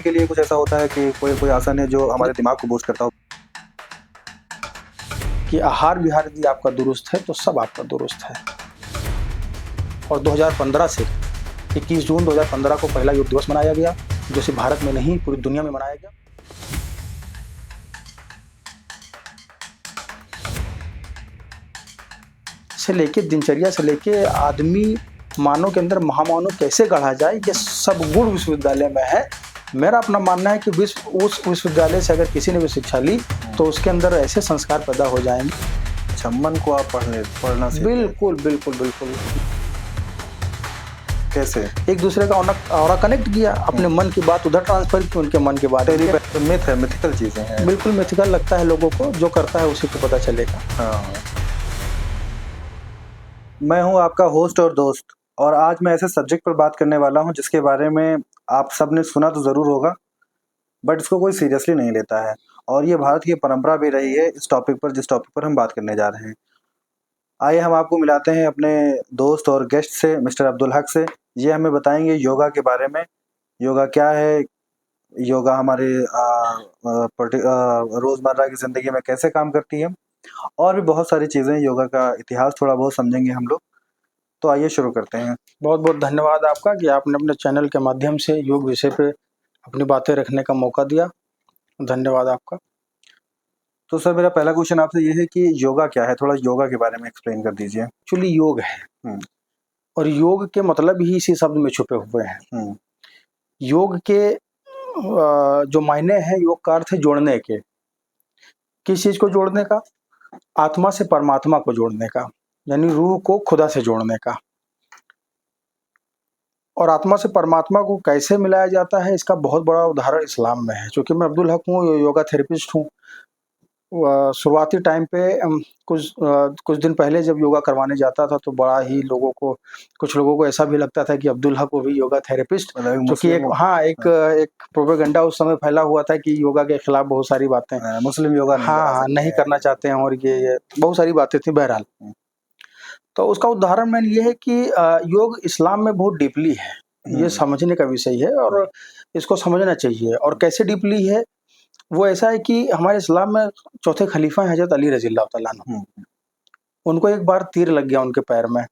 के लिए कुछ ऐसा होता है कि कोई कोई आसन है जो हमारे दिमाग को बूस्ट करता हो? कि आहार विहार यदि आपका दुरुस्त है तो सब आपका दुरुस्त है। और 2015 से 21 जून 2015 को पहला योग दिवस मनाया गया, जो सिर्फ भारत में नहीं पूरी दुनिया में मनाया गया। से लेके दिनचर्या से लेके आदमी मानव के अंदर महामानव कैसे गढ़ा जाए, ये सब गुण विश्वविद्यालय में है। मेरा अपना मानना है कि उस विश्वविद्यालय से अगर किसी ने भी शिक्षा ली तो उसके अंदर ऐसे संस्कार पैदा हो जाएंगे। अच्छा, मन को आप पढ़ना सीखते हैं? बिल्कुल बिल्कुल बिल्कुल। कैसे? एक दूसरे का और कनेक्ट किया, अपने मन की बात उधर ट्रांसफर की, उनके मन की बात। मिथ है, मिथिकल चीजें हैं। बिल्कुल मिथिकल लगता है लोगों को, जो करता है उसी को पता चलेगा। हाँ। मैं हूँ आपका होस्ट और दोस्त, और आज मैं ऐसे सब्जेक्ट पर बात करने वाला हूँ जिसके बारे में आप सबने सुना तो ज़रूर होगा, बट इसको कोई सीरियसली नहीं लेता है। और ये भारत की परंपरा भी रही है इस टॉपिक पर, जिस टॉपिक पर हम बात करने जा रहे हैं। आइए हम आपको मिलाते हैं अपने दोस्त और गेस्ट से, मिस्टर अब्दुल हक से। ये हमें बताएंगे योगा के बारे में, योगा क्या है, योगा हमारे रोज़मर्रा की ज़िंदगी में कैसे काम करती है, और भी बहुत सारी चीज़ें। योगा का इतिहास थोड़ा बहुत समझेंगे हम लोग। तो आइए शुरू करते हैं। बहुत बहुत धन्यवाद आपका कि आपने अपने चैनल के माध्यम से योग विषय पे अपनी बातें रखने का मौका दिया। धन्यवाद आपका। तो सर, मेरा पहला क्वेश्चन आपसे ये है कि योगा क्या है? थोड़ा योगा के बारे में एक्सप्लेन कर दीजिए। एक्चुअली योग है, और योग के मतलब ही इसी शब्द में छुपे हुए हैं। योग के जो मायने हैं, योग का अर्थ है जोड़ने के। किस चीज को जोड़ने का? आत्मा से परमात्मा को जोड़ने का, यानी रूह को खुदा से जोड़ने का। और आत्मा से परमात्मा को कैसे मिलाया जाता है, इसका बहुत बड़ा उदाहरण इस्लाम में है। क्योंकि मैं अब्दुल हक हूँ, योगा थेरेपिस्ट हूँ। शुरुआती टाइम पे कुछ दिन पहले जब योगा करवाने जाता था तो बड़ा ही कुछ लोगों को ऐसा भी लगता था कि अब्दुल हक वो भी योगा थेरेपिस्ट, क्योंकि एक प्रोपेगेंडा उस समय फैला हुआ था कि योगा के खिलाफ बहुत सारी बातें, मुस्लिम योगा नहीं करना चाहते हैं, और ये बहुत सारी बातें थी। बहरहाल, तो उसका उदाहरण मैंने ये है कि योग इस्लाम में बहुत डीपली है। ये समझने का विषय है और इसको समझना चाहिए। और कैसे डीपली है वो ऐसा है कि हमारे इस्लाम में चौथे खलीफा हैं हजरत अली रज़ियल्लाहु तआला अन्हु। उनको एक बार तीर लग गया उनके पैर में,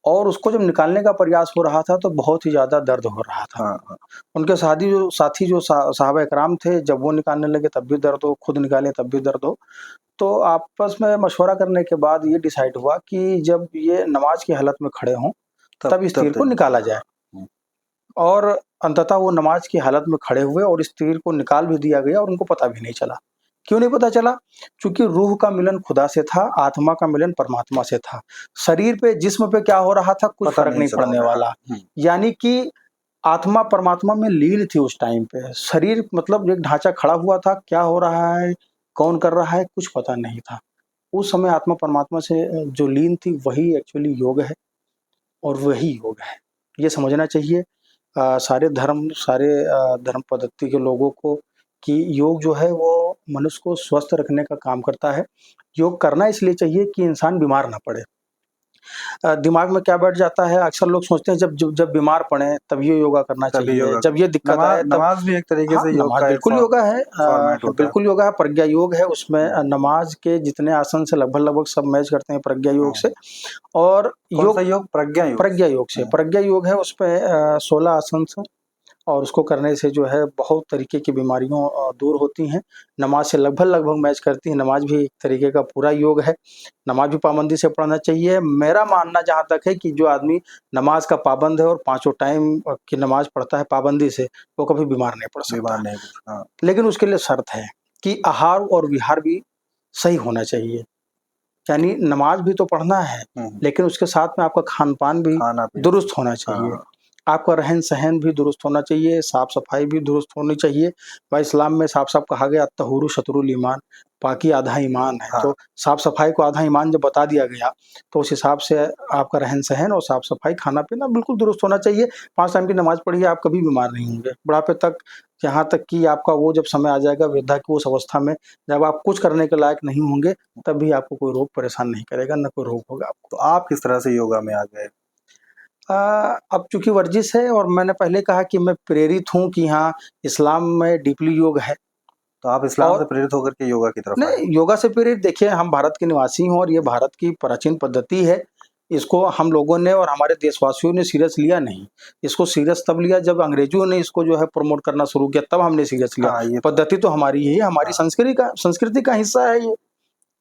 और उसको जब निकालने का प्रयास हो रहा था तो बहुत ही ज्यादा दर्द हो रहा था। उनके साथी जो साहबा इकराम थे, जब वो निकालने लगे तब भी दर्द हो, खुद निकाले तब भी दर्द हो। तो आपस में मशवरा करने के बाद ये डिसाइड हुआ कि जब ये नमाज की हालत में खड़े हों तब इस तीर को निकाला जाए। और अंततः वो नमाज की हालत में खड़े हुए और इस तीर को निकाल भी दिया गया, और उनको पता भी नहीं चला। क्यों नहीं पता चला? क्योंकि रूह का मिलन खुदा से था, आत्मा का मिलन परमात्मा से था। शरीर पे, जिस्म पे क्या हो रहा था कुछ फर्क नहीं पड़ने वाला। यानी कि आत्मा परमात्मा में लीन थी उस टाइम पे। शरीर मतलब एक ढांचा खड़ा हुआ था, क्या हो रहा है, कौन कर रहा है, कुछ पता नहीं था। उस समय आत्मा परमात्मा से जो लीन थी वही एक्चुअली योग है, और वही योग है। ये समझना चाहिए सारे धर्म पद्धति के लोगों को कि योग जो है वो मनुष्य को स्वस्थ रखने का काम करता है। योग करना इसलिए चाहिए कि इंसान बीमार ना पड़े। दिमाग में क्या बैठ जाता है, अक्सर लोग सोचते हैं जब बीमार पड़े तब ये योगा करना चाहिए, जब ये दिक्कत आए तब। नमाज भी एक तरीके से योग का बिल्कुल योगा है, बिल्कुल योगा है। प्रज्ञा योग है, उसमें नमाज के जितने आसन से लगभग सब मैच करते हैं प्रज्ञा योग से। और योग प्रज्ञा योग से, प्रज्ञा योग है, उसपे 16 आसन से, और उसको करने से जो है बहुत तरीके की बीमारियों दूर होती हैं। नमाज से लगभग मैच करती है। नमाज भी एक तरीके का पूरा योग है। नमाज भी पाबंदी से पढ़ना चाहिए। मेरा मानना जहाँ तक है कि जो आदमी नमाज का पाबंद है और 5 टाइम की नमाज पढ़ता है पाबंदी से, वो कभी बीमार नहीं पड़ सकता। लेकिन उसके लिए शर्त है कि आहार और विहार भी सही होना चाहिए। यानी नमाज भी तो पढ़ना है, लेकिन उसके साथ में आपका खान पान भी दुरुस्त होना चाहिए। आपका रहन सहन भी दुरुस्त होना चाहिए, साफ सफाई भी दुरुस्त होनी चाहिए। भाई इस्लाम में साफ साफ कहा गया तहुरु शतरुल ईमान, पाकी आधा ईमान है। तो साफ सफाई को आधा ईमान जब बता दिया गया तो उस हिसाब से आपका रहन सहन और साफ सफाई, खाना पीना बिल्कुल दुरुस्त होना चाहिए। 5 टाइम की नमाज पढ़िए, आप कभी बीमार नहीं होंगे बुढ़ापे तक। यहाँ तक कि आपका वो जब समय आ जाएगा वृद्धा की उस अवस्था में, जब आप कुछ करने के लायक नहीं होंगे, तब भी आपको कोई रोग परेशान नहीं करेगा, न कोई रोग होगा आपको। तो आप किस तरह से योगा में आ गए? अब चूंकि वर्जिश है और मैंने पहले कहा कि मैं प्रेरित हूँ कि हाँ इस्लाम में डीपली योग है। तो आप इस्लाम से और प्रेरित होकर के योगा की तरफ आए। नहीं, योगा से प्रेरित देखिए, हम भारत के निवासी हैं और ये भारत की प्राचीन पद्धति है। इसको हम लोगों ने और हमारे देशवासियों ने सीरियस लिया नहीं। इसको सीरियस तब लिया जब अंग्रेजों ने इसको जो है प्रमोट करना शुरू किया, तब हमने सीरियस लिया। हाँ, ये तो पद्धति तो हमारी ही है, हमारी संस्कृति का हिस्सा है ये।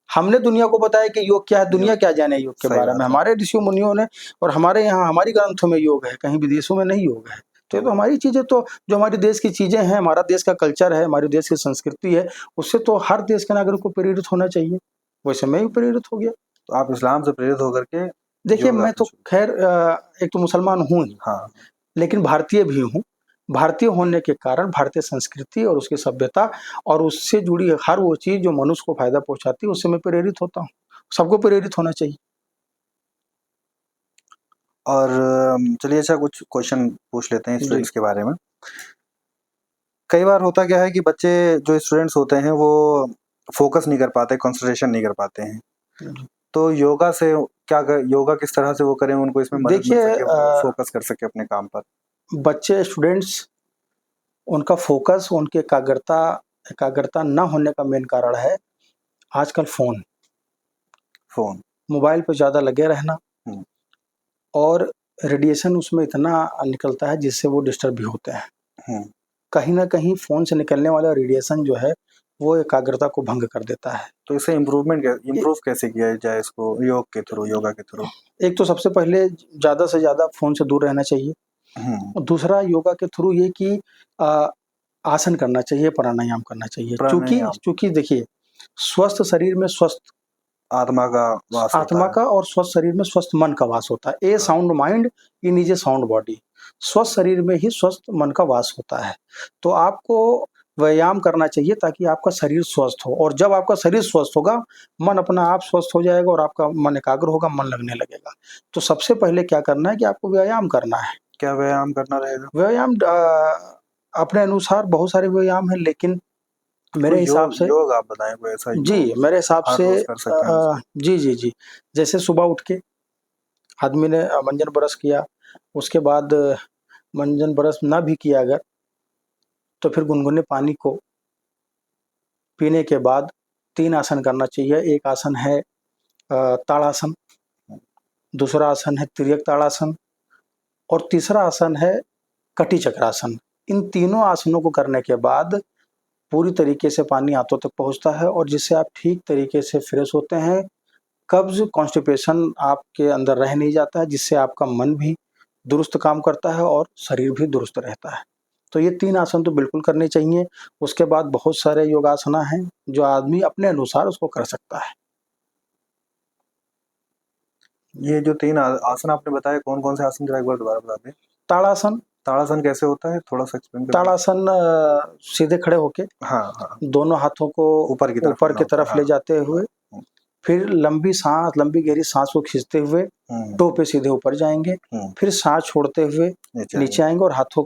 हमने दुनिया को बताया कि योग क्या है, दुनिया क्या जाने योग के सही बारे बात में। है। हमारे ऋषियों मुनियों ने और हमारे यहाँ हमारी ग्रंथों में योग है, कहीं विदेशों में नहीं योग है। तो ये तो हमारी चीजें, तो जो हमारे देश की चीजें हैं, हमारा देश का कल्चर है, हमारे देश की संस्कृति है, उससे तो हर देश के नागरिक को प्रेरित होना चाहिए। वैसे मैं भी प्रेरित हो गया। तो आप इस्लाम से प्रेरित होकर के देखिए, योगा मैं तो शुरू- खैर एक तो मुसलमान हूँ ही, हाँ, लेकिन भारतीय भी हूँ। भारतीय होने के कारण भारतीय संस्कृति और उसकी सभ्यता और उससे जुड़ी हर वो चीज जो मनुष्य को फायदा पहुंचाती है, उससे मैं प्रेरित होता हूँ। सबको प्रेरित होना चाहिए। और चलिए अच्छा कुछ क्वेश्चन पूछ लेते हैं जी। स्टूडेंट्स के बारे में। कई बार होता क्या है कि बच्चे जो स्टूडेंट्स होते हैं वो फोकस नहीं कर पाते, कंसंट्रेशन नहीं कर पाते हैं। जी। तो योगा से योगा किस तरह से वो करें, उनको इसमें मदद मिल देखिए, सके, वो फोकस कर सके अपने काम पर। बच्चे स्टूडेंट्स, उनका फोकस, उनकी एकाग्रता न होने का मेन कारण है आजकल फोन फोन। मोबाइल पे ज़्यादा लगे रहना, हम्म, और रेडिएशन उसमें इतना निकलता है जिससे वो डिस्टर्ब भी होते हैं। हम्म। कहीं ना कहीं फ़ोन से निकलने वाला रेडिएशन जो है वो एकाग्रता को भंग कर देता है। तो इसे इम्प्रूव कैसे किया जाए इसको, योग के थ्रू, योगा के थ्रू? एक तो सबसे पहले ज़्यादा से ज़्यादा फ़ोन से दूर रहना चाहिए। और दूसरा, योगा के थ्रू ये कि आ, आसन करना चाहिए, प्राणायाम करना चाहिए। चूंकि प्राणायाम चूंकि देखिए, स्वस्थ शरीर में स्वस्थ आत्मा का वास होता आत्मा है। का और स्वस्थ शरीर में स्वस्थ मन का वास होता है। A sound mind in is a sound body. स्वस्थ शरीर में ही स्वस्थ मन का वास होता है। तो आपको व्यायाम करना चाहिए ताकि आपका शरीर स्वस्थ हो, और जब आपका शरीर स्वस्थ होगा, मन अपना आप स्वस्थ हो जाएगा और आपका मन एकाग्र होगा, मन लगने लगेगा। तो सबसे पहले क्या करना है कि आपको व्यायाम करना है। क्या व्यायाम करना रहेगा? व्यायाम अपने अनुसार बहुत सारे व्यायाम हैं, लेकिन मेरे कोई हिसाब से, योग आप बताएं, कोई ऐसा जी, योग मेरे हिसाब हर से रोज कर सकते हैं उसको। जी, जी, जी। जैसे सुबह उठ के आदमी ने मंजन ब्रश किया, उसके बाद मंजन ब्रश ना भी किया अगर, तो फिर गुनगुने पानी को पीने के बाद 3 आसन करना चाहिए। एक आसन है ताड़ासन, दूसरा आसन है तिर्यक ताड़ासन, और तीसरा आसन है कटी चक्रासन। इन तीनों आसनों को करने के बाद पूरी तरीके से पानी आंतों तक पहुँचता है और जिससे आप ठीक तरीके से फ्रेश होते हैं। कब्ज़, कॉन्स्टिपेशन आपके अंदर रह नहीं जाता है, जिससे आपका मन भी दुरुस्त काम करता है और शरीर भी दुरुस्त रहता है। तो ये 3 आसन तो बिल्कुल करने चाहिए। उसके बाद बहुत सारे योगासना हैं, जो आदमी अपने अनुसार उसको कर सकता है। ये जो 3 आसन आपने बताए, कौन-कौन से आसन, जरा एक बार दोबारा बता दें? ताड़ासन, ताड़ासन कैसे होता है? थोड़ा-सा एक्सप्लेन कर दें। ताड़ासन सीधे खड़े होके हाँ, हाँ। दोनों हाथों को ऊपर की तरफ ऊपर करना की होता है, तरफ ले हाँ। जाते हुए, हुँ, फिर लंबी गहरी सांस को खींचते हुए हुँ, टो पे सीधे ऊपर जाएंगे, हुँ। फिर सांस छोड़ते हुए नीचे नीचे आएंगे और हाथों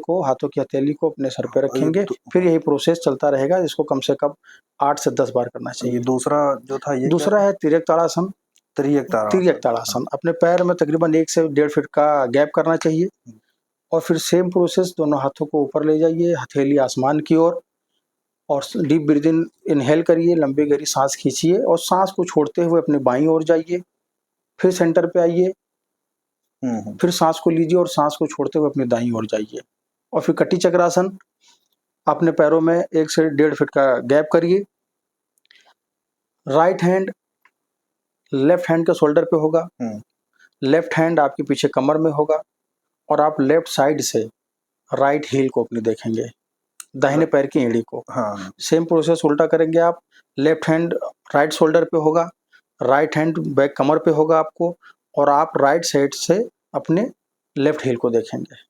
की हथेली को अपने सर पे और ये रखेंगे। फिर यही प्रोसेस चलता रहेगा। इसको कम से कम 8 से 10 बार करना ये चाहिए। दूसरा जो था, ये क्या दूसरा है? है तिर्यक ताड़ासन। त्रियक तिर्यक ताड़ासन। ताड़ासन अपने पैर में तकरीबन 1 से 1.5 फीट का गैप करना चाहिए, हुँ, और फिर सेम प्रोसेस, दोनों हाथों को ऊपर ले जाइए, हथेली आसमान की ओर, और डीप ब्रीदिंग इनहेल करिए, लंबी गहरी सांस खींचिए और सांस को छोड़ते हुए अपने बाईं ओर जाइए। फिर सेंटर पे आइए, हुँ, हुँ। फिर सांस को लीजिए और सांस को छोड़ते हुए अपनी दाईं ओर जाइए। और फिर कटी चक्रासन, अपने पैरों में 1 से 1.5 फीट का गैप करिए। राइट हैंड लेफ्ट हैंड के शोल्डर पे होगा, हुँ, लेफ्ट हैंड आपके पीछे कमर में होगा, और आप लेफ्ट साइड से राइट हील को अपनी देखेंगे, दाहिने पैर की एड़ी को। हाँ। सेम प्रोसेस उल्टा करेंगे आप। लेफ्ट हैंड राइट शोल्डर पे होगा, राइट हैंड बैक कमर पे होगा आपको, और आप राइट साइड से अपने लेफ्ट हील को देखेंगे।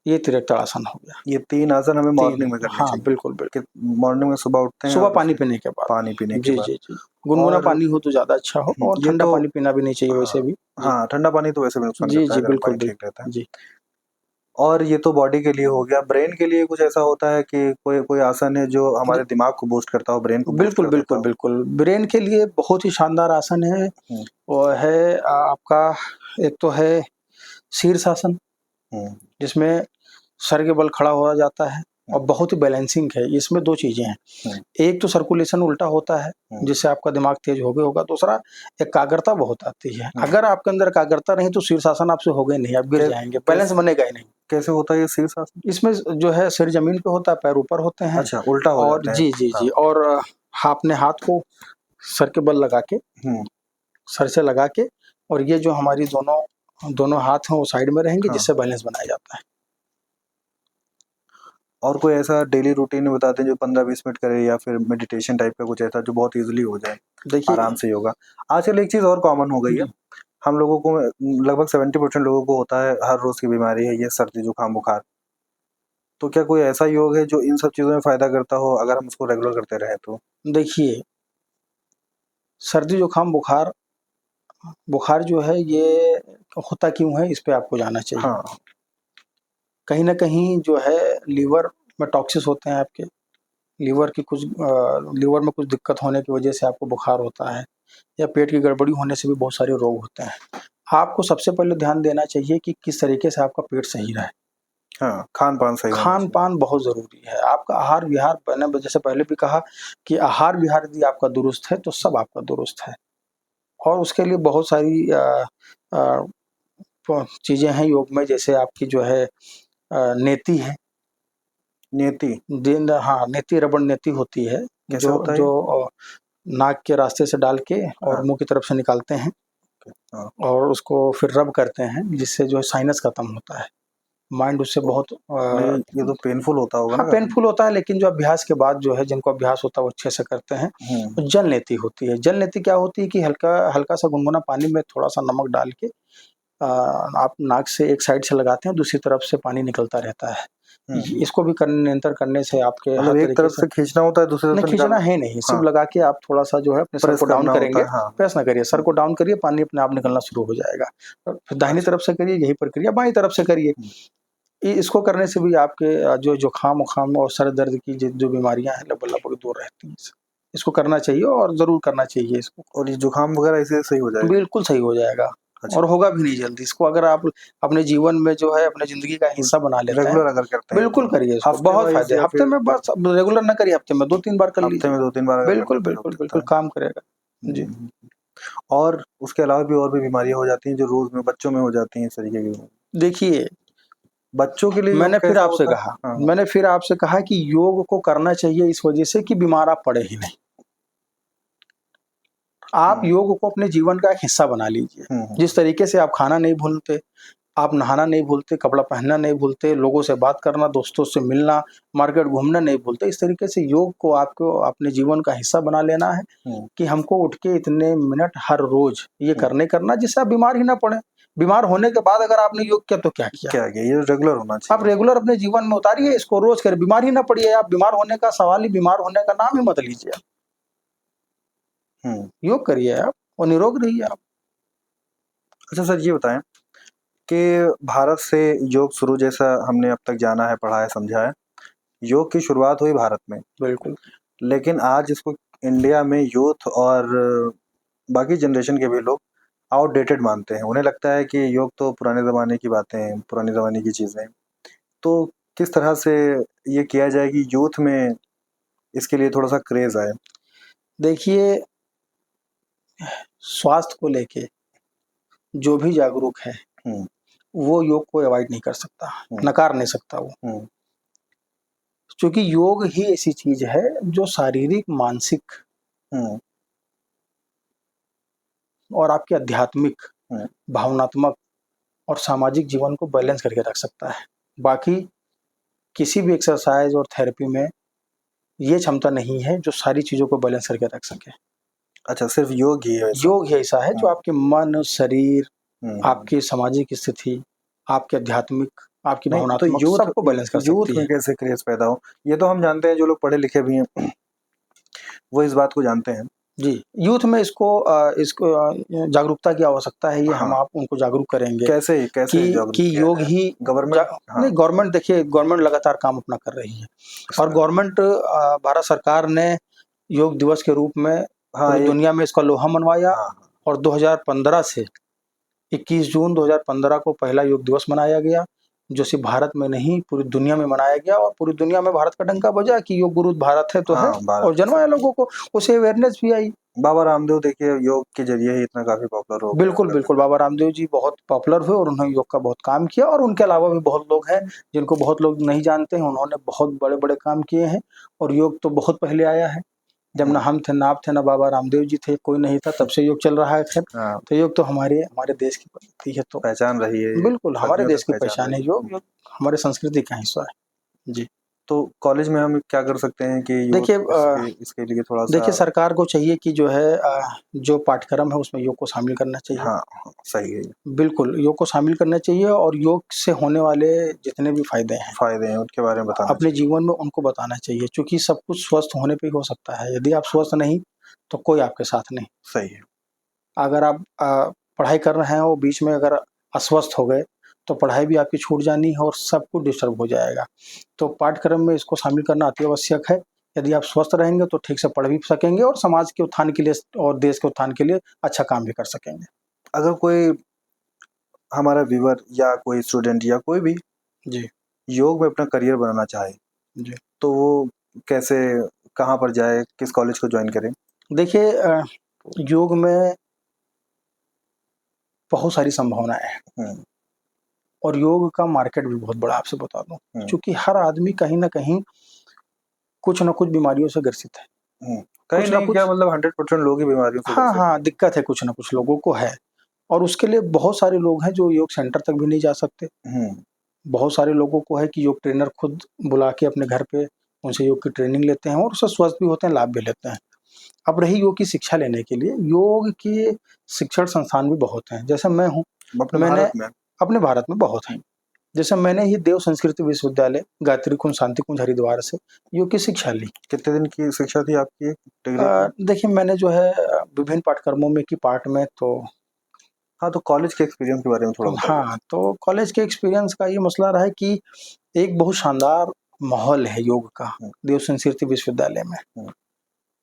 ये तिर्यक ताड़ासन हो गया। ये 3 आसन हमें 3, मॉर्निंग में करने हाँ, चाहिए। बिल्कुल, बिल्कुल। कि मॉर्निंग में सुबह उठते हैं सुबह और पानी उसे पीने के बाद। पानी पीने के जी, बाद। जी, जी। गुनगुना और पानी हो तो ज़्यादा अच्छा हो, और ये ठंडा तो पानी पीना भी नहीं चाहिए वैसे भी। जी। हाँ, ठंडा पानी तो वैसे भी नुकसान जी, करता है, जी, गर्म बिल्कुल, पानी ठीक रहता है। जी। और ये तो बॉडी के लिए हो गया। ब्रेन के लिए कुछ ऐसा होता है कि कोई कोई आसन है जो हमारे दिमाग को बूस्ट करता हो, ब्रेन को बूस्ट बिल्कुल, कर देता बिल्कुल, हो? बिल्कुल। ब्रेन के लिए बहुत ही शानदार आसन है। हुँ, वो है आपका, एक तो है शीर्षासन, जिसमें सर के बल खड़ा हो जाता है और बहुत ही बैलेंसिंग है। इसमें दो चीजें हैं, एक तो सर्कुलेशन उल्टा होता है जिससे आपका दिमाग तेज हो गया होगा, दूसरा एकाग्रता बहुत आती है। अगर आपके अंदर एकाग्रता नहीं तो शीर्षासन आपसे होगा ही नहीं, आप गिर जाएंगे, बैलेंस बनेगा ही नहीं। कैसे होता है ये शीर्षासन? इसमें जो है सिर जमीन पे होता है, पैर ऊपर होते हैं। अच्छा, उल्टा हो और जाता है। जी जी जी, और अपने हाथ को सर के बल लगा के, सर से लगा के, और ये जो हमारी दोनों हाथ हैं वो साइड में रहेंगे, जिससे बैलेंस बनाया जाता है। और कोई ऐसा डेली रूटीन बताते हैं जो 15-20 मिनट करे, या फिर मेडिटेशन टाइप का कुछ ऐसा जो बहुत इजीली हो जाए, देखिए आराम से योगा? आजकल एक चीज़ और कॉमन हो गई है, हम लोगों को लगभग 70% लोगों को होता है, हर रोज की बीमारी है ये सर्दी जुकाम बुखार। तो क्या कोई ऐसा योग है जो इन सब चीज़ों में फ़ायदा करता हो अगर हम उसको रेगुलर करते रहे तो? देखिए, सर्दी जुकाम बुखार जो है ये होता क्यों है, इस पे आपको जानना चाहिए। हाँ। कहीं ना कहीं जो है लीवर में टॉक्सिस होते हैं आपके, लीवर में कुछ दिक्कत होने की वजह से आपको बुखार होता है, या पेट की गड़बड़ी होने से भी बहुत सारे रोग होते हैं। आपको सबसे पहले ध्यान देना चाहिए कि किस तरीके से आपका पेट सही रहे। हाँ, खान पान सही होना खान चाहिए। पान बहुत जरूरी है। आपका आहार विहार, मैंने जैसे पहले भी कहा कि आहार विहार यदि आपका दुरुस्त है तो सब आपका दुरुस्त है। और उसके लिए बहुत सारी चीजें हैं योग में, जैसे आपकी जो है नेति है। नेति? हाँ, नेति, रबड़ नेति होती है, कैसे होता है? जो नाक के रास्ते से डाल के और हाँ। मुंह की तरफ से निकालते हैं, हाँ। और उसको फिर रब करते हैं, जिससे जो है साइनस खत्म होता है। माइंड उससे बहुत नहीं, ये तो पेनफुल होता होगा हाँ, ना? पेनफुल होता है, लेकिन जो अभ्यास के बाद जो है, जिनको अभ्यास होता है वो अच्छे से करते हैं। तो जल नेति होती है। जल नेति क्या होती है कि हल्का हल्का सा गुनगुना पानी में थोड़ा सा नमक डाल के आप नाक से एक साइड से लगाते हैं, दूसरी तरफ से पानी निकलता रहता है। इसको भी निरंतर करने से आपके मतलब एक तरफ से खींचना होता है, दूसरी तरफ से खींचना है नहीं, सिर्फ लगा के आप थोड़ा सा जो है अपने सर को डाउन करेंगे। प्रेस ना करिए, सर को डाउन करिए, पानी अपने आप निकलना शुरू हो जाएगा। फिर दाहिनी तरफ से करिए, यही प्रक्रिया बाईं तरफ से करिए। इसको करने से भी आपके जो जुकाम उखाम और सर दर्द की जो बीमारियां हैं लगभग दूर रहती हैं। इसको करना चाहिए और जरूर करना चाहिए इसको। और ये जुकाम वगैरह इससे सही हो जाएगा? बिल्कुल सही हो जाएगा। और होगा भी नहीं जल्दी। इसको अगर आप अपने जीवन में जो है अपने जिंदगी का हिस्सा बना लेते हैं, रेगुलर अगर करते हैं, बिल्कुल करिए इसको, बहुत फायदे। हफ्ते में बस रेगुलर ना करिए, हफ्ते में 2-3 बार कर लीजिए। हफ्ते में 2-3 बार बिल्कुल बिल्कुल बिल्कुल काम करेगा जी। और उसके अलावा भी और भी बीमारियां हो जाती हैं जो रोज में बच्चों में हो जाती हैं इस तरीके की। देखिए, बच्चों के लिए मैंने फिर आपसे कहा कि योग को करना चाहिए इस वजह से कि बीमार आप पड़े ही नहीं। आप योग को अपने जीवन का एक हिस्सा बना लीजिए। जिस तरीके से आप खाना नहीं भूलते, आप नहाना नहीं भूलते, कपड़ा पहनना नहीं भूलते, लोगों से बात करना, दोस्तों से मिलना, मार्केट घूमना नहीं भूलते, इस तरीके से योग को आपको अपने जीवन का हिस्सा बना लेना है कि हमको उठ के इतने मिनट हर रोज ये करना, जिससे आप बीमार ही ना पड़े। बीमार होने के बाद अगर आपने योग किया तो क्या किया? ये रेगुलर होना चाहिए। आप रेगुलर अपने जीवन में उतारिए इसको, रोज करें, बीमार ही ना पड़िए। आप बीमार होने का सवाल ही, बीमार होने का नाम ही मत लीजिए। योग करिए आप और निरोग रहिए आप। अच्छा सर, ये बताएं कि भारत से योग शुरू, जैसा हमने अब तक जाना है, पढ़ा है, समझा है, योग की शुरुआत हुई भारत में। बिल्कुल। लेकिन आज इसको इंडिया में यूथ और बाकी जनरेशन के भी लोग आउटडेटेड मानते हैं। उन्हें लगता है कि योग तो पुराने ज़माने की बातें हैं, पुराने ज़माने की चीज़ें। तो किस तरह से ये किया जाए कि यूथ में इसके लिए थोड़ा सा क्रेज आए? देखिए, स्वास्थ्य को लेके जो भी जागरूक है वो योग को अवॉइड नहीं कर सकता, नकार नहीं सकता वो। क्योंकि योग ही ऐसी चीज है जो शारीरिक, मानसिक और आपके आध्यात्मिक, भावनात्मक और सामाजिक जीवन को बैलेंस करके रख सकता है। बाकी किसी भी एक्सरसाइज और थेरेपी में ये क्षमता नहीं है जो सारी चीजों को बैलेंस करके रख सके। अच्छा, सिर्फ योग ही है? योग ही ऐसा है जो आपके मन, शरीर, आपकी सामाजिक स्थिति, आपके आध्यात्मिक, आपकी भावनात्मक, तो सबको बैलेंस कर सकती है। यूथ में कैसे क्रेज पैदा हो, ये तो हम जानते हैं, जो लोग पढ़े लिखे भी हैं वो इस बात को जानते हैं। जी, यूथ में इसको जागरूकता की आवश्यकता है। ये हम आप उनको जागरूक करेंगे। कैसे कि योग ही नहीं, गवर्नमेंट, देखिए गवर्नमेंट लगातार काम अपना कर रही है, और गवर्नमेंट, भारत सरकार ने योग दिवस के रूप में पूरी दुनिया में इसका लोहा मनवाया, और 2015 से 21 जून 2015 को पहला योग दिवस मनाया गया, जो सिर्फ भारत में नहीं पूरी दुनिया में मनाया गया, और पूरी दुनिया में भारत का डंका बजा कि योग गुरु भारत है तो है, हाँ, भारत और है जन्माया सही। लोगों को, उसे अवेयरनेस भी आई। बाबा रामदेव देखिए योग के जरिए ही इतना काफी पॉपुलर हो गए बिल्कुल मतलब। बिल्कुल, बाबा रामदेव जी बहुत पॉपुलर हुए और उन्होंने योग का बहुत काम किया, और उनके अलावा भी बहुत लोग हैं जिनको बहुत लोग नहीं जानते हैं, उन्होंने बहुत बड़े बड़े काम किए हैं। और योग तो बहुत पहले आया है, जब ना हम थे, ना आप थे, ना बाबा रामदेव जी थे, कोई नहीं था, तब से योग चल रहा है। खैर, हाँ, तो योग तो हमारे हमारे देश की पद्धति है, तो पहचान रही है ये, बिल्कुल हमारे सदियों देश तक की पहचान पहचान है रही है। योग, योग हमारे संस्कृति का हिस्सा है जी। तो कॉलेज में हम क्या कर सकते हैं कि यूथ देखिए इसके लिए थोड़ा सा। देखिए, सरकार को चाहिए कि जो है जो पाठ्यक्रम है उसमें योग को शामिल करना चाहिए। हाँ, हाँ, सही है। बिल्कुल, योग को शामिल करना चाहिए, और योग से होने वाले जितने भी फ़ायदे हैं, फायदे हैं उनके बारे में बताना अपने चाहिए। जीवन में उनको बताना चाहिए, क्योंकि सब कुछ स्वस्थ होने पे ही हो सकता है। यदि आप स्वस्थ नहीं, तो कोई आपके साथ नहीं। सही है। अगर आप पढ़ाई कर रहे हैं और बीच में अगर अस्वस्थ हो गए, तो पढ़ाई भी आपकी छूट जानी है और सब कुछ डिस्टर्ब हो जाएगा। तो पाठ्यक्रम में इसको शामिल करना अति आवश्यक है। यदि आप स्वस्थ रहेंगे तो ठीक से पढ़ भी सकेंगे, और समाज के उत्थान के लिए और देश के उत्थान के लिए अच्छा काम भी कर सकेंगे। अगर कोई हमारा व्यूअर या कोई स्टूडेंट या कोई भी जी, योग में अपना करियर बनाना चाहे, जी। तो वो कैसे, कहाँ पर जाए, किस कॉलेज को ज्वाइन करें? देखिए योग में बहुत सारी संभावनाएँ हैं, हुँ, और योग का मार्केट भी बहुत बड़ा, आपसे बता दूँ। हुँ, चूँकि हर आदमी कहीं न कहीं कुछ न कुछ बीमारियों से ग्रसित है। हुँ। कहीं कुछ न नहीं क्या कुछ, मतलब 100% लोग ही बीमारियों से हाँ, ग्रसित हाँ, हैं। दिक्कत है, कुछ न कुछ लोगों को है, और उसके लिए बहुत सारे लोग हैं जो योग सेंटर तक भी नहीं जा सकते। हुँ, बहुत सारे लोगों को है कि योग ट्रेनर खुद बुला के अपने घर पे उनसे योग की ट्रेनिंग लेते हैं, और उससे स्वस्थ भी होते हैं, लाभ भी लेते हैं। अब रही योग की शिक्षा लेने के लिए, योग के शिक्षण संस्थान भी बहुत हैं। जैसे मैं हूँ, अपने मैंने भारत में। अपने भारत में बहुत हैं। हुँ, जैसे मैंने ही देव संस्कृति विश्वविद्यालय, गायत्री कुंज, शांति कुंज, हरिद्वार से योग की शिक्षा ली। कितने दिन की शिक्षा थी आपकी डिग्री की? देखिए, मैंने जो है विभिन्न पाठ्यक्रमों में की, पार्ट में तो हाँ, तो कॉलेज के एक्सपीरियंस के बारे में थोड़ा बताइए। हाँ, तो कॉलेज के एक्सपीरियंस का ये मसला रहा है कि एक बहुत शानदार माहौल है योग का, हुँ, देव संस्कृति विश्वविद्यालय में, हुँ,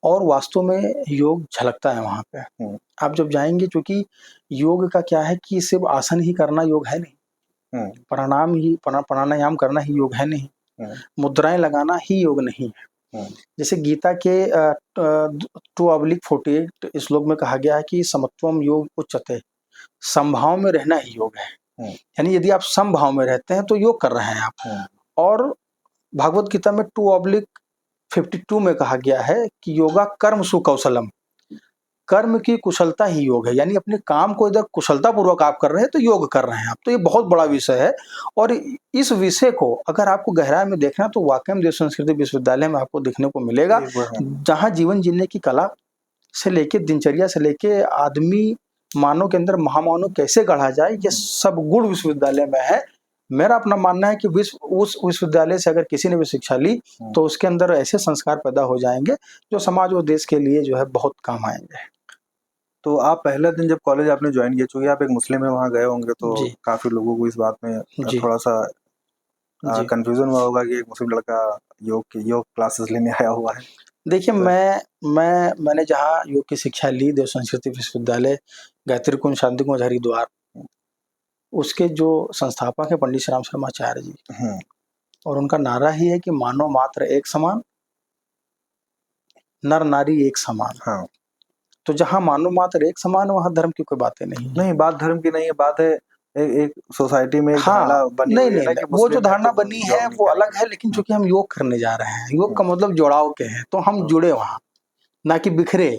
और वास्तव में योग झलकता है वहाँ पे। हुँ, आप जब जाएँगे, चूँकि योग का क्या है कि सिर्फ़ आसन ही करना योग है नहीं, हुँ, प्राणायाम करना ही योग है नहीं, हुँ, मुद्राएँ लगाना ही योग नहीं है। हुँ, जैसे गीता के 2:48 श्लोक में कहा गया है कि समत्वम योग उच्यते, समभाव में रहना ही योग है। हुँ, यानी यदि आप समभाव में रहते हैं तो योग कर रहे हैं आप। हुँ, और भगवत गीता में 2:52 में कहा गया है कि योगा कर्म सुकौशलम, कर्म की कुशलता ही योग है। यानी अपने काम को इधर कुशलता पूर्वक आप कर रहे हैं तो योग कर रहे हैं आप। तो ये बहुत बड़ा विषय है, और इस विषय को अगर आपको गहराई में देखना है तो वाकई में देव संस्कृति विश्वविद्यालय में आपको देखने को मिलेगा, एक बार हाँ, जहाँ जीवन जीने की कला से लेके, दिनचर्या से लेके, आदमी मानव के अंदर महामानव कैसे गढ़ा जाए, ये सब गुण विश्वविद्यालय में है। मेरा अपना मानना है कि उस विश्वविद्यालय से अगर किसी ने भी शिक्षा ली, हुँ। तो उसके अंदर ऐसे संस्कार पैदा हो जाएँगे जो समाज और देश के लिए जो है बहुत काम आएँगे। तो आप पहला दिन जब कॉलेज आपने ज्वाइन किया, चूँकि आप एक मुस्लिम में वहाँ गए होंगे, तो जी, काफ़ी लोगों को इस बात में जी, थोड़ा-सा जी। कन्फ्यूज़न हुआ होगा कि एक मुस्लिम लड़का योग क्लासेस लेने आया हुआ है। देखिए, तो मैंने जहाँ योग की शिक्षा ली, देव संस्कृति विश्वविद्यालय, गायत्री कुंज, शांति कुंज, हरिद्वार, उसके जो संस्थापक हैं पंडित श्री राम शर्माचार्य जी, हुँ, और उनका नारा ही है कि मानव मात्र एक समान, नर नारी एक समान। हाँ। तो जहाँ मानव मात्र एक समान है, वहाँ धर्म की कोई बातें नहीं है। नहीं, बात धर्म की नहीं है, बात है एक सोसाइटी में एक हाँ, धारणा बनी नहीं, हुई है नहीं, ना नहीं, कि वो जो मुस्लिम है धारणा तो बनी जॉब है नहीं वो अलग करेंगे। है, लेकिन हुँ, चूँकि हम योग करने जा रहे हैं, योग हुँ, का मतलब जुड़ाव के हैं, तो हम हुँ, जुड़े वहाँ, ना कि बिखरे,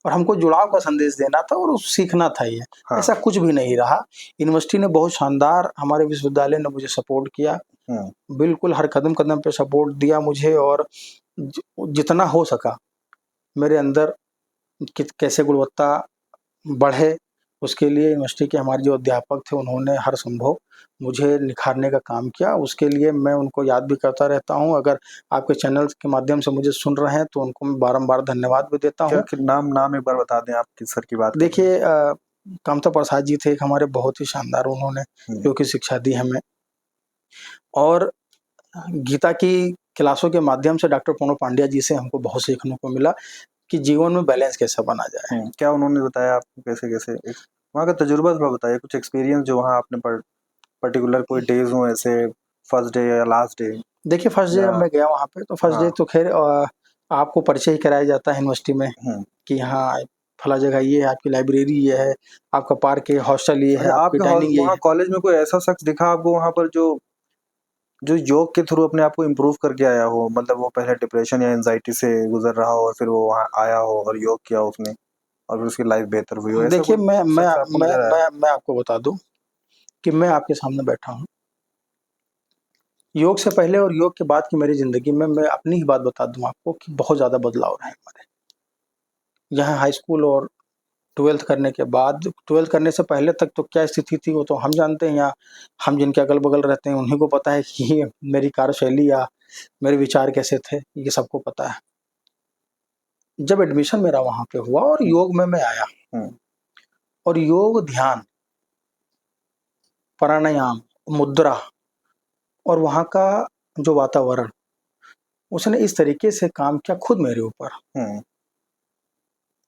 और हमको जुड़ाव का संदेश देना था और सीखना था ये। हाँ, ऐसा कुछ भी नहीं रहा। यूनिवर्सिटी ने बहुत शानदार, हमारे विश्वविद्यालय ने मुझे सपोर्ट किया, हुँ, बिल्कुल हर कदम-कदम पे सपोर्ट दिया मुझे, और जि जितना हो सका मेरे अंदर कित कैसे गुणवत्ता बढ़े, उसके लिए यूनिवर्सिटी के हमारे जो अध्यापक थे उन्होंने हर संभव मुझे निखारने का काम किया। उसके लिए मैं उनको याद भी करता रहता हूँ। अगर आपके चैनल के माध्यम से मुझे सुन रहे हैं तो उनको मैं बारंबार धन्यवाद भी देता क्या हूँ। कि नाम एक बार बता दें, आप किस सर की बात कर रहे हैं? देखिए कामता प्रसाद जी थे एक हमारे, बहुत ही शानदार, उन्होंने हुँ, योग की शिक्षा दी हमें, और गीता की क्लासों के माध्यम से डॉक्टर प्रणव पांड्या जी से हमको बहुत सीखने को मिला कि जीवन में बैलेंस कैसे बना जाए। हुँ, क्या उन्होंने बताया आपको कैसे-कैसे? वहाँ का तजुर्बा थोड़ा बताइए, कुछ एक्सपीरियंस जो वहाँ आपने पर्टिकुलर कोई डेज हो ऐसे, फर्स्ट डे या लास्ट डे। देखिए फर्स्ट डे या मैं गया वहाँ पे, तो फर्स्ट डे हाँ। तो खैर आपको परिचय ही कराया जाता है यूनिवर्सिटी में हम्म। कि हाँ फला जगह ये है, आपकी लाइब्रेरी ये है, आपका पार्क है, हॉस्टल ये है, अच्छा, आपकी आपके डाइनिंग ये वहाँ है। कॉलेज में कोई ऐसा शख्स दिखा आपको वहाँ पर जो जो योग के थ्रू अपने आप को इम्प्रूव करके आया हो, मतलब वो पहले डिप्रेशन या एंजाइटी से गुजर रहा हो और फिर वो वहाँ आया हो और योग किया उसने और फिर उसकी लाइफ बेहतर हुई हो, ऐसा देखिए कोई मैं मैं शख्स आपको मैं नजर आया? मैं आपको बता दूं कि मैं आपके सामने बैठा हूँ। योग से पहले और योग के बाद की मेरी ज़िंदगी में मैं अपनी ही बात बता दूँ आपको कि बहुत ज़्यादा बदलाव रहे हैं हमारे। यहाँ हाई स्कूल और 12th करने के बाद, 12th करने से पहले तक तो क्या स्थिति थी वो तो हम जानते हैं, या हम जिनके अगल-बगल रहते हैं उन्हीं को पता है कि मेरी कार्यशैली या मेरे विचार कैसे थे, ये सबको पता है। जब एडमिशन मेरा वहाँ पे हुआ और योग में मैं आया, हम्म। और योग, ध्यान, प्राणायाम, मुद्रा और वहाँ का जो वातावरण, उसने इस तरीके से काम किया खुद मेरे ऊपर हम्म।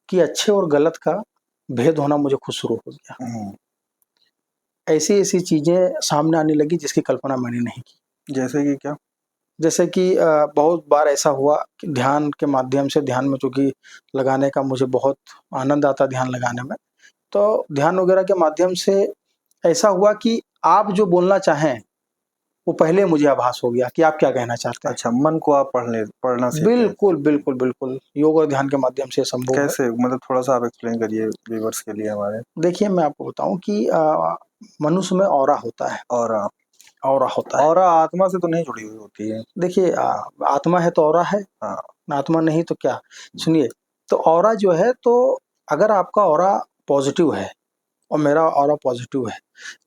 कि अच्छे और गलत का भेद होना मुझे खुद शुरू हो गया। हम्म। ऐसी-ऐसी चीज़ें सामने आने लगी जिसकी कल्पना मैंने नहीं की। जैसे कि क्या? जैसे कि बहुत बार ऐसा हुआ कि ध्यान के माध्यम से, ध्यान में चूँकि लगाने का मुझे बहुत आनंद आता है ध्यान लगाने में, तो ध्यान वगैरह के माध्यम से ऐसा हुआ कि आप जो बोलना चाहें, वो पहले मुझे आभास हो गया कि आप क्या कहना चाहते हैं। अच्छा, मन को आप पढ़ना सीख गए थे। बिल्कुल, बिल्कुल, बिल्कुल। योग और ध्यान के माध्यम से संभव है। कैसे, मतलब थोड़ा सा आप एक्सप्लेन करिए व्यूअर्स के लिए हमारे। देखिए मैं आपको बताऊँ कि मनुष्य में ऑरा होता है, और ऑरा होता है। और आत्मा से तो नहीं जुड़ी हुई होती है। देखिए आत्मा है तो ऑरा है, हाँ। आत्मा नहीं तो क्या? सुनिए, तो ऑरा जो है, तो अगर आपका ऑरा पॉज़िटिव है और मेरा ऑरा पॉज़िटिव है,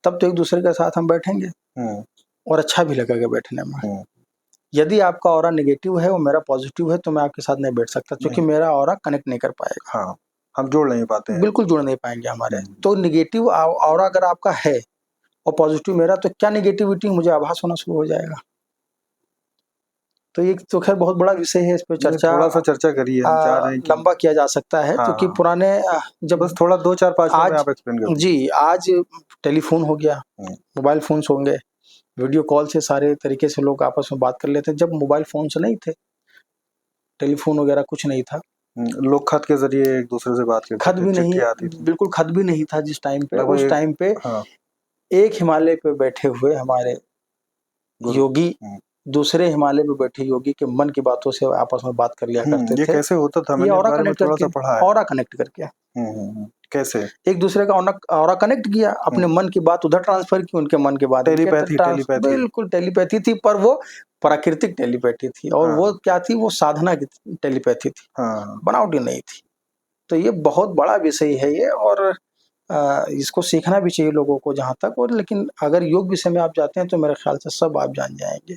तब तो एक-दूसरे के साथ हम बैठेंगे हम्म। और अच्छा भी लगेगा बैठने में। हम्म। यदि आपका ऑरा नेगेटिव है और मेरा पॉज़िटिव है, तो मैं आपके साथ नहीं बैठ सकता, क्योंकि नहीं। मेरा ऑरा कनेक्ट नहीं कर पाएगा। हाँ, हम जोड़ नहीं पाते हैं। बिल्कुल जुड़ नहीं पाएँगे हमारे। हम्म। तो नेगेटिव ऑरा अगर आपका है और पॉज़िटिव मेरा, तो क्या नेगेटिविटी मुझे आभास होना शुरू हो जाएगा। तो ये तो खैर बहुत बड़ा विषय है, इस पे नहीं, चर्चा थोड़ा सा चर्चा करिए, हम चाह रहे हैं कि लंबा किया जा सकता है, हाँ क्योंकि हाँ, पुराने जब बस थोड़ा 2 4 5 मिनट में आज आप एक्सप्लेन कर दीजिए। जी, आज टेलीफ़ोन हो गया, हम्म। मोबाइल फ़ोन्स हो गए, वीडियो कॉल से सारे तरीके से लोग आपस में बात कर लेते हैं। जब मोबाइल फ़ोन्स नहीं थे, टेलीफ़ोन वगैरह कुछ नहीं था, लोग खत के जरिए एक दूसरे से बात करते खत थे, भी नहीं, चिट्ठी आती थी बिल्कुल खत भी नहीं था जिस टाइम पे। लगभग उस टाइम पे हाँ, एक हिमालय पे बैठे हुए हमारे गुरु। योगी, दूसरे हिमालय पे बैठे योगी के मन की बातों से आपस में बात कर लिया करते ये थे। कैसे होता था, ये मैंने इस ऑरा बारे में कनेक्ट थोड़ा करके, सा पढ़ा है। ऑरा कनेक्ट करके कैसे? एक दूसरे का ऑरा कनेक्ट किया, अपने मन की बात उधर ट्रांसफर की, उनके मन की बात इनके टेलीपैथी टेलीपैथी। बिल्कुल टेलीपैथी थी, पर वो प्राकृतिक टेलीपैथी थी। और हाँ वो क्या थी, वो साधना की टेलीपैथी थी, हाँ। बनावटी नहीं थी। तो ये बहुत बड़ा विषय है ये, और इसको सीखना भी चाहिए लोगों को जहाँ तक। और लेकिन अगर योग विषय में आप जाते हैं, तो मेरे ख्याल से सब आप जान जाएंगे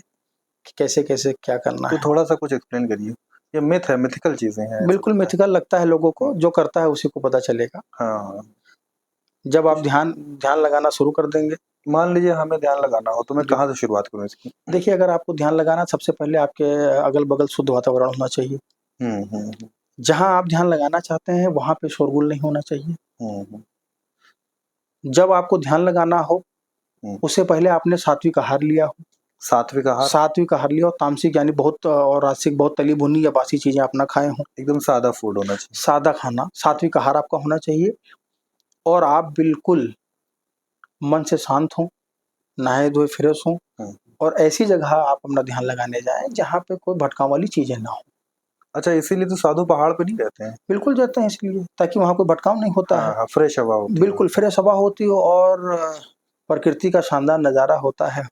कि कैसे-कैसे क्या करना तो है। थोड़ा सा कुछ एक्सप्लेन करिए, ये मिथ है, मिथिकल चीजें हैं ऐसा बिल्कुल लगता है। मिथिकल लगता है लोगों को, जो करता है उसी को पता चलेगा। हाँ। जब आप कुछ ध्यान ध्यान लगाना शुरू कर देंगे। मान लीजिए हमें ध्यान लगाना हो, तो मैं जी। कहाँ से शुरुआत करूँ इसकी? देखिए, अगर आपको ध्यान लगाना, सबसे पहले आपके अगल-बगल शुद्ध वातावरण होना चाहिए। हम्म। जहाँ आप ध्यान लगाना चाहते हैं, वहाँ पे शोरगुल नहीं होना चाहिए। हम्म। जब आपको ध्यान लगाना हो, हम्म। उससे पहले आपने सात्विक आहार लिया हो। सात्विक आहार? सात्विक आहार लिया और तामसिक यानी बहुत और राजसिक बहुत तली भुनी या बासी चीज़ें आप ना खाए हों। एकदम सादा फूड होना चाहिए। सादा खाना, सात्विक आहार आपका होना चाहिए, और आप बिल्कुल मन से शांत हों, नहाए-धोए फ्रेश हों, हम्म। और ऐसी जगह आप अपना ध्यान लगाने जाएँ, जहाँ पे कोई भटकाने वाली चीज़ें ना हों। अच्छा, इसीलिए तो साधु पहाड़ पे नहीं रहते हैं। बिल्कुल जाते हैं इसलिए, ताकि वहाँ कोई भटकाव नहीं होता हाँ है। हाँ, फ्रेश हवा होती है वहाँ। बिल्कुल फ्रेश हवा होती हो, और प्रकृति का शानदार नज़ारा होता है,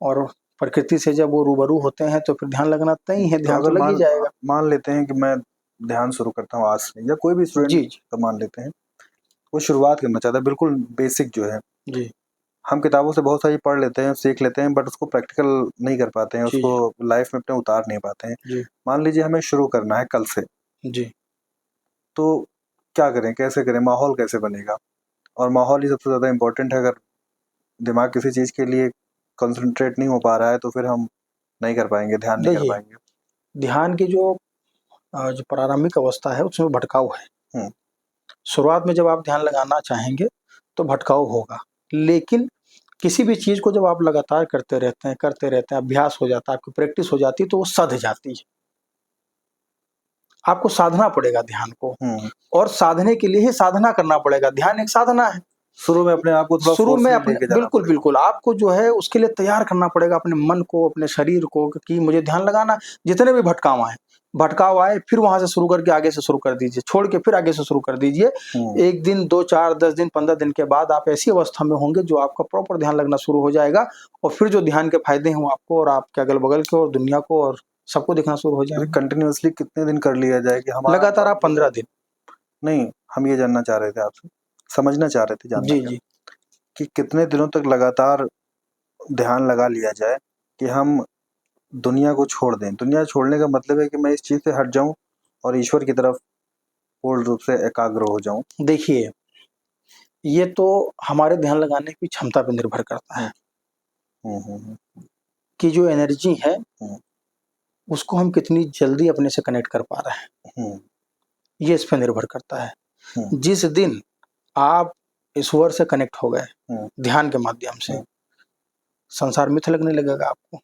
और प्रकृति से जब वो रूबरू होते हैं, तो फिर ध्यान लगना तय है, तो ध्यान तो अगर लग ही मान जाएगा। मान लेते हैं कि मैं ध्यान शुरू करता हूँ आज से, या कोई भी स्टूडेंट जी, जी। का मान लेते हैं, वो शुरुआत करना चाहता है बिल्कुल बेसिक जो है, जी, हम किताबों से बहुत सारी पढ़ लेते हैं, सीख लेते हैं, बट उसको प्रैक्टिकल नहीं कर पाते हैं, जी, उसको लाइफ में अपने उतार नहीं पाते हैं। जी, मान लीजिए हमें शुरू करना है कल से, जी। तो क्या करें, कैसे करें, माहौल कैसे बनेगा? और माहौल ही सबसे ज़्यादा इम्पोर्टेंट है। अगर दिमाग किसी चीज़ के लिए कंसंट्रेट नहीं हो पा रहा है, तो फिर हम नहीं कर पाएंगे, ध्यान नहीं कर देखिए, पाएंगे। ध्यान की जो प्रारंभिक अवस्था है, उसमें भटकाव है। हम्म। शुरुआत में जब आप ध्यान लगाना चाहेंगे तो भटकाव होगा, लेकिन किसी भी चीज को जब आप लगातार करते रहते हैं, अभ्यास हो जाता है, आपकी प्रैक्टिस हो जाती है, तो वो सध जाती है। आपको साधना पड़ेगा ध्यान को, और साधने के लिए ही साधना करना पड़ेगा। ध्यान एक साधना है। शुरू में अपने आप को थोड़ा शुरू में forcefully अपने लेके जाना बिल्कुल पड़ेगा। बिल्कुल आपको जो है उसके लिए तैयार करना पड़ेगा अपने मन को, अपने शरीर को, कि मुझे ध्यान लगाना। जितने भी भटकाव आए फिर वहां से शुरू करके आगे से शुरू कर दीजिए, छोड़ के फिर आगे से शुरू कर दीजिए। एक दिन, 2, 4, 10 दिन, 15 दिन के बाद आप ऐसी अवस्था में होंगे जो आपका प्रॉपर ध्यान लगना शुरू हो जाएगा, और फिर जो ध्यान के फायदे हैं वो आपको और आपके अगल बगल के और दुनिया को और सबको दिखना शुरू हो जाएगा। कंटिन्यूअसली कितने दिन कर लिया जाए कि हमारा लगातार आप 15 दिन। नहीं, हम ये जानना चाह रहे थे आपसे, समझना चाह रहे थे, जानना जी क्या जी कि कितने दिनों तक लगातार ध्यान लगा लिया जाए कि हम दुनिया को छोड़ दें। दुनिया छोड़ने का मतलब है कि मैं इस चीज से हट जाऊं और ईश्वर की तरफ पूर्ण रूप से एकाग्र हो जाऊं। देखिए, ये तो हमारे ध्यान लगाने की क्षमता पर निर्भर करता है कि जो एनर्जी है उसको हम कितनी जल्दी अपने से कनेक्ट कर पा रहे हैं, ये इस पर निर्भर करता है। जिस दिन आप ईश्वर से कनेक्ट हो गए ध्यान के माध्यम से, संसार मिथ लगने लगेगा आपको।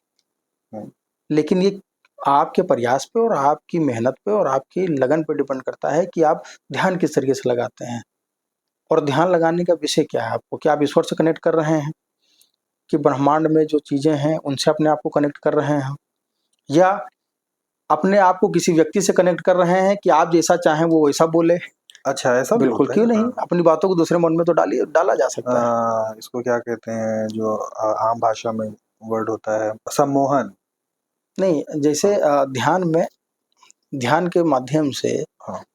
लेकिन ये आपके प्रयास पे और आपकी मेहनत पे और आपकी लगन पे डिपेंड करता है कि आप ध्यान किस तरीके से लगाते हैं। और ध्यान लगाने का विषय क्या है आपको, क्या आप ईश्वर से कनेक्ट कर रहे हैं, कि ब्रह्मांड में जो चीजें हैं उनसे अपने आप को कनेक्ट कर रहे हैं, या अपने आप को किसी व्यक्ति से कनेक्ट कर रहे हैं कि आप जैसा चाहें वो वैसा बोले। अच्छा, ऐसा भी बिल्कुल, होता है? क्यों नहीं, अपनी बातों को दूसरे मन में तो डाला जा सकता है। इसको क्या कहते हैं जो आम भाषा में वर्ड होता है, सम्मोहन। नहीं, जैसे ध्यान में, ध्यान के माध्यम से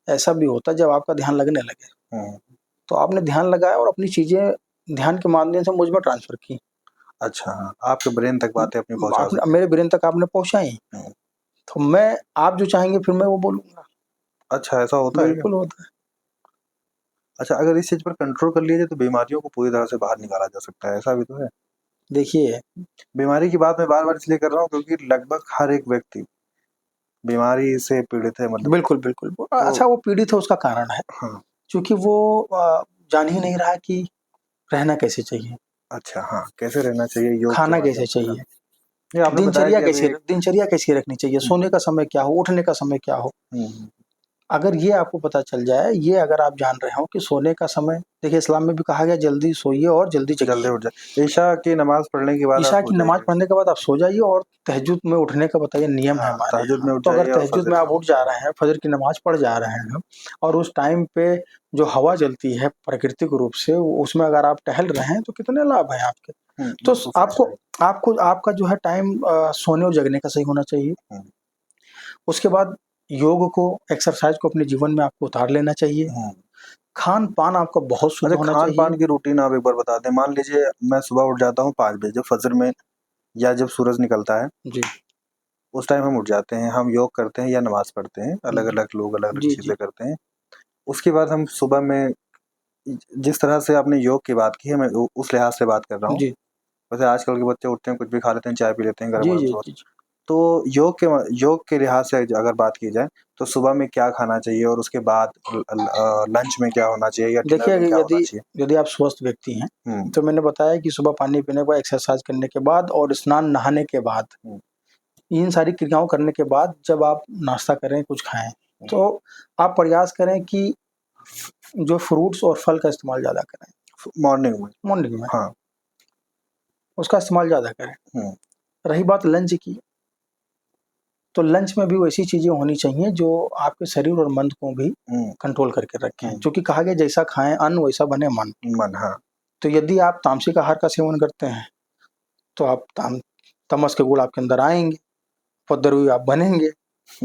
ऐसा भी होता है जब आपका ध्यान लगने लगे तो आपने ध्यान लगाया और अपनी चीजें ध्यान के माध्यम से मुझ में ट्रांसफर की। अच्छा, आपके ब्रेन तक बातें अपनी पहुंचा सकते मेरे ब्रेन तक आपने पहुंचाई, तो मैं, आप जो चाहेंगे फिर मैं वो बोलूंगा। अच्छा, ऐसा होता है? बिल्कुल होता है। अच्छा, अगर इस चीज पर कंट्रोल कर लिया जाए तो बीमारियों को पूरी तरह से बाहर निकाला जा सकता है, ऐसा भी तो है? देखिए, बीमारी की बात मैं बार बार इसलिए कर रहा हूँ क्योंकि लगभग हर एक व्यक्ति बीमारी से पीड़ित है, मतलब। बिल्कुल बिल्कुल। अच्छा, वो पीड़ित है उसका कारण है क्योंकि वो जान ही नहीं रहा कि रहना कैसे चाहिए। अच्छा, हाँ, कैसे रहना चाहिए, योग खाना कैसे चाहिए, दिनचर्या कैसी रखनी चाहिए, सोने का समय क्या हो, उठने का समय क्या हो। अगर ये आपको पता चल जाए, ये अगर आप जान रहे हो कि सोने का समय, देखिए इस्लाम में भी कहा गया जल्दी सोइए और जल्दी जगिए। उठ जाए, ईशा की नमाज पढ़ने के बाद ईशा की नमाज पढ़ने के बाद आप सो जाइए, और तहज्जुद में उठने का बताइए नियम है हमारे तहज्जुद में उठ तो अगर जाइए और तहज्जुद में आप उठ जा रहे हैं, फजर की नमाज पढ़ जा रहे हैं, और उस टाइम पे जो हवा चलती है प्राकृतिक रूप से, उसमें अगर आप टहल रहे हैं तो कितने लाभ हैं आपके। तो आपको आपका जो है टाइम सोने और जगने का सही होना चाहिए। उसके बाद योग को, एक्सरसाइज को अपने जीवन में आपको उतार लेना चाहिए। खान पान आपका बहुत शुद्ध होना चाहिए। खान पान की रूटीन आप एक बार बता दें। मान लीजिए मैं सुबह उठ जाता हूँ 5 बजे, जब फजर में या जब सूरज निकलता है जी, उस टाइम हम उठ जाते हैं, हम योग करते हैं या नमाज पढ़ते हैं। अलग अलग लोग अलग अलग चीजें करते हैं। उसके बाद हम सुबह में, जिस तरह से आपने योग की बात की है, मैं उस लिहाज से बात कर रहा हूँ। वैसे आजकल के बच्चे उठते हैं, कुछ भी खा लेते हैं, चाय पी लेते हैं गर्म गर्म। तो योग के लिहाज से अगर बात की जाए तो सुबह में क्या खाना चाहिए और उसके बाद लंच में क्या होना चाहिए या डिनर में क्या होना चाहिए? यदि आप स्वस्थ व्यक्ति हैं तो मैंने बताया कि सुबह पानी पीने के बाद, एक्सरसाइज करने के बाद और स्नान नहाने के बाद, इन सारी क्रियाओं करने के बाद जब आप नाश्ता करें, कुछ खाएं, तो आप प्रयास करें कि जो फ्रूट्स और फल का इस्तेमाल ज्यादा करें मॉर्निंग में। हाँ, उसका इस्तेमाल ज्यादा करें। रही बात लंच की, तो लंच में भी वैसी चीजें होनी चाहिए जो आपके शरीर और मन को भी कंट्रोल करके रखें, क्योंकि कहा गया जैसा खाएं अन्न वैसा बने मन। हाँ, तो यदि आप तामसिक आहार का सेवन करते हैं तो आप तमस के गुण आपके अंदर आएंगे, उपद्रवी आप बनेंगे,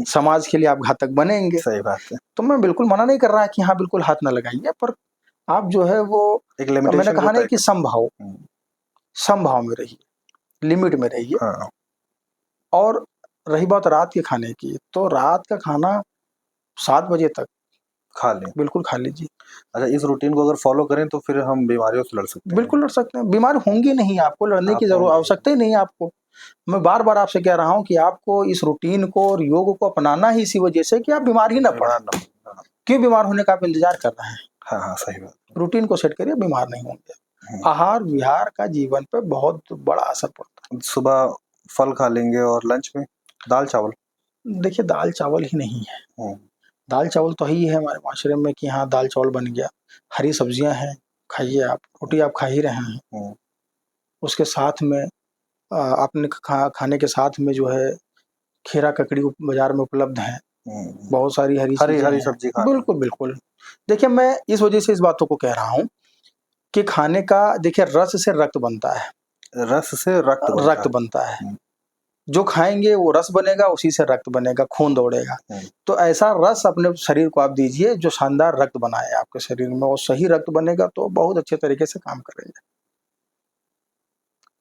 समाज के लिए आप घातक बनेंगे। सही बात है। तो मैं बिल्कुल मना नहीं कर रहा कि हाँ बिल्कुल हाथ ना लगाइए, पर आप जो है वो एक लिमिटेशन, मैंने कहा नहीं कि समभाव में रहिए, लिमिट में रहिए। हाँ। और रही बात रात के खाने की, तो रात का खाना 7 बजे तक खा लें, बिल्कुल खा लीजिए। अच्छा, इस रूटीन को अगर फॉलो करें तो फिर हम बीमारियों से लड़ सकते हैं? बिल्कुल लड़ सकते हैं, बीमार होंगे नहीं, आपको लड़ने की जरूरत, आवश्यकता ही नहीं है आपको। मैं बार बार आपसे कह रहा हूँ कि आपको इस रूटीन को और योग को अपनाना ही इसी वजह से कि आप बीमार ही ना पड़ा। क्यों बीमार होने का आप इंतजार कर रहे हैं? हाँ हाँ, सही बात। रूटीन को सेट करिए, बीमार नहीं होंगे। आहार विहार का जीवन पे बहुत बड़ा असर पड़ता है। सुबह फल खा लेंगे और लंच में दाल चावल। देखिए, दाल चावल ही नहीं है, दाल चावल तो ही है हमारे माशरे में कि हाँ दाल चावल बन गया। हरी सब्जियां हैं, खाइए आप, रोटी आप खा ही रहे हैं। उसके साथ में आपने खाने के साथ में जो है खीरा ककड़ी बाजार में उपलब्ध है, बहुत सारी हरी सब्जी खाना। बिल्कुल बिल्कुल। देखिए, मैं इस वजह से इस बातों को कह रहा हूँ कि खाने का, देखिए, रस से रक्त बनता है, रस से रक्त बनता है। जो खाएंगे वो रस बनेगा, उसी से रक्त बनेगा, खून दौड़ेगा। तो ऐसा रस अपने शरीर को आप दीजिए जो शानदार रक्त बनाए आपके शरीर में, और सही रक्त बनेगा तो बहुत अच्छे तरीके से काम करेंगे।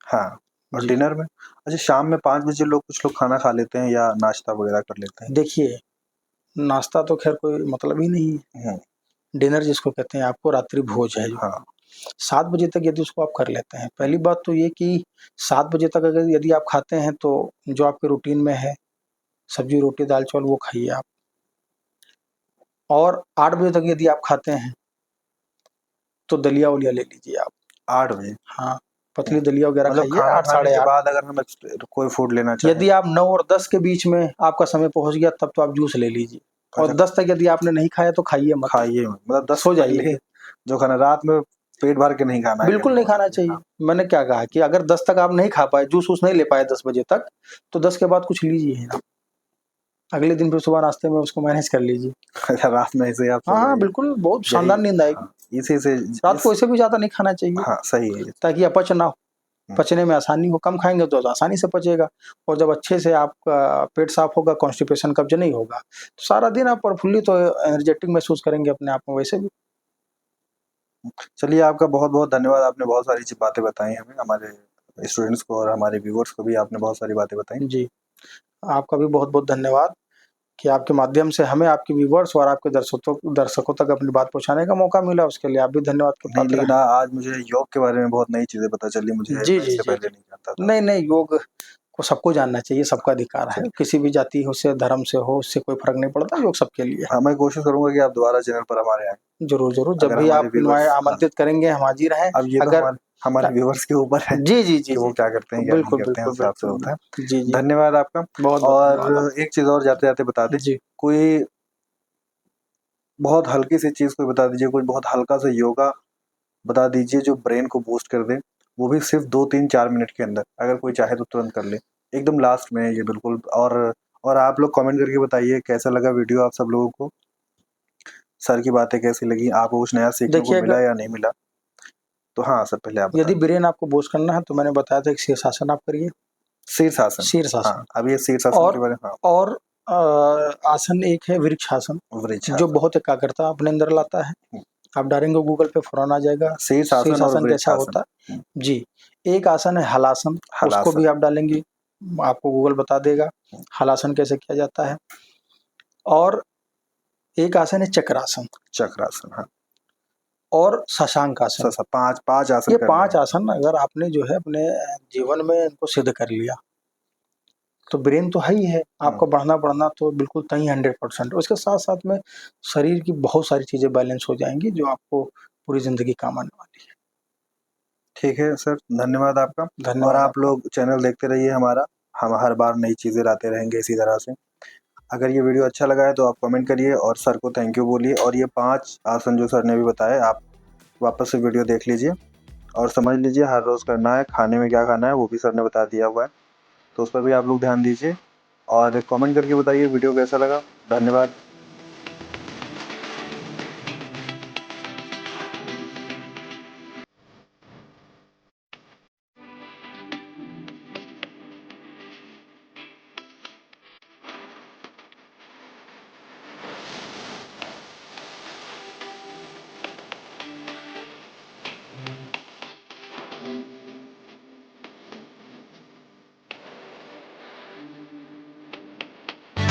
हाँ, और डिनर में, अच्छा शाम में 5 बजे कुछ लोग खाना खा लेते हैं या नाश्ता वगैरह कर लेते हैं। देखिए, नाश्ता तो खैर कोई मतलब ही नहीं है, डिनर जिसको कहते हैं, आपको रात्रि भोज है। हाँ। 7 बजे तक यदि उसको आप कर लेते हैं, पहली बात तो ये कि 7 बजे तक अगर यदि आप खाते हैं तो जो आपके रूटीन में है सब्जी रोटी दाल चावल वो खाइए आप। और 8 बजे तक यदि आप खाते हैं तो दलिया उलिया ले लीजिए आप 8 बजे। हाँ, पतली दलिया वगैरह खाइए। 8 साढ़े 8 बाद अगर हम कोई फूड लेना चाहें, यदि आप 9 और 10 के बीच में आपका समय पहुंच गया तब तो आप जूस ले लीजिए। और 10 तक यदि आपने नहीं खाया तो खाइए मत, मतलब 10 सो जाइए। जो खाना रात में पेट भर के नहीं खाना है, बिल्कुल नहीं खाना चाहिए। मैंने क्या कहा कि अगर 10 तक आप नहीं खा पाए, जूस वूस नहीं ले पाए 10 बजे तक, तो 10 के बाद कुछ लीजिए ना, अगले दिन फिर सुबह नाश्ते में उसको मैनेज कर लीजिए। रात में ऐसे आप हाँ बिल्कुल, बहुत शानदार नींद आएगी। इसी से रात को ऐसे भी ज्यादा नहीं खाना चाहिए। हाँ सही है, ताकि अपच ना हो, पचने में आसानी हो। कम खाएंगे तो आसानी से पचेगा, और जब अच्छे से आपका पेट साफ होगा, कॉन्स्टिपेशन कब्ज नहीं होगा, तो सारा दिन आप प्रफुल्लित तो एनर्जेटिक महसूस करेंगे अपने आप में। वैसे भी चलिए, आपका बहुत बहुत धन्यवाद। आपने बहुत सारी बातें बताई हमें, हमारे स्टूडेंट्स को और हमारे व्यूअर्स को भी आपने बहुत सारी बातें बताई। जी, आपका भी बहुत बहुत धन्यवाद कि आपके माध्यम से हमें आपके व्यूअर्स और आपके दर्शकों तक अपनी बात पहुंचाने का मौका मिला, उसके लिए आप भी धन्यवाद के पात्र हैं। लेकिन आज मुझे योग के बारे में बहुत नई चीजें पता चली, मुझे जी मैं जी इससे जी पहले नहीं जानता था। नहीं, योग को सबको जानना चाहिए, सबका अधिकार है। किसी भी जाति हो से, धर्म से हो, उससे कोई फर्क नहीं पड़ता, योग सबके लिए। हाँ, मैं कोशिश करूंगा कि आप दोबारा चैनल पर हमारे आए। जरूर जरूर, जब भी आप आमंत्रित करेंगे हम हाजिर हैं। अब ये अगर तो हमारे व्यूअर्स के ऊपर है जी जी जी, वो क्या करते हैं, क्या नहीं करते हैं, हिसाब से होता है। जी जी, धन्यवाद आपका। बहुत और एक चीज और जाते जाते बता दें, कोई बहुत हल्की सी चीज कोई बता दीजिए, कोई बहुत हल्का सा योगा बता दीजिए जो ब्रेन को बूस्ट कर दे, वो भी सिर्फ 2-3-4 मिनट के अंदर, अगर कोई चाहे तो तुरंत कर ले, एकदम लास्ट में ये बिल्कुल। और आप लोग कमेंट करके बताइए कैसा लगा वीडियो आप सब लोगों को, सर की बातें कैसी लगी, आपको कुछ नया सीखने को मिला या नहीं मिला। तो हाँ सर, पहले आप यदि ब्रेन आपको बूस्ट करना है तो मैंने बताया था एक शीर्षासन आप करिए। शीर्षासन। हाँ, अब ये शीर्षासन के बारे में। और आसन एक है वृक्षासन, जो बहुत एकाग्रता अपने अंदर लाता है। आप डालेंगे गूगल पे फौरन आ जाएगा शीर्षासन कैसा होता है। जी, एक आसन है हलासन, उसको भी आप डालेंगे आपको गूगल बता देगा हलासन कैसे किया जाता है। और एक आसन है चक्रासन। हाँ। और शशांक आसन। 5 आसन। ये 5 आसन अगर आपने जो है अपने जीवन में इनको सिद्ध कर लिया तो ब्रेन तो है ही है, आपको बढ़ना तो बिल्कुल तय 100%। उसके साथ साथ में शरीर की बहुत सारी चीजें बैलेंस हो जाएंगी जो आपको पूरी जिंदगी काम आने वाली है। ठीक है सर, धन्यवाद आपका। और आप लोग चैनल देखते रहिए हमारा, हम हर बार नई चीजें लाते रहेंगे इसी तरह से। अगर ये वीडियो अच्छा लगा है तो आप कमेंट करिए और सर को थैंक यू बोलिए। और ये 5 आसन जो सर ने भी बताए, आप वापस से वीडियो देख लीजिए और समझ लीजिए हर रोज़ करना है। खाने में क्या खाना है वो भी सर ने बता दिया हुआ है, तो उस पर भी आप लोग ध्यान दीजिए और कमेंट करके बताइए वीडियो कैसा लगा। धन्यवाद।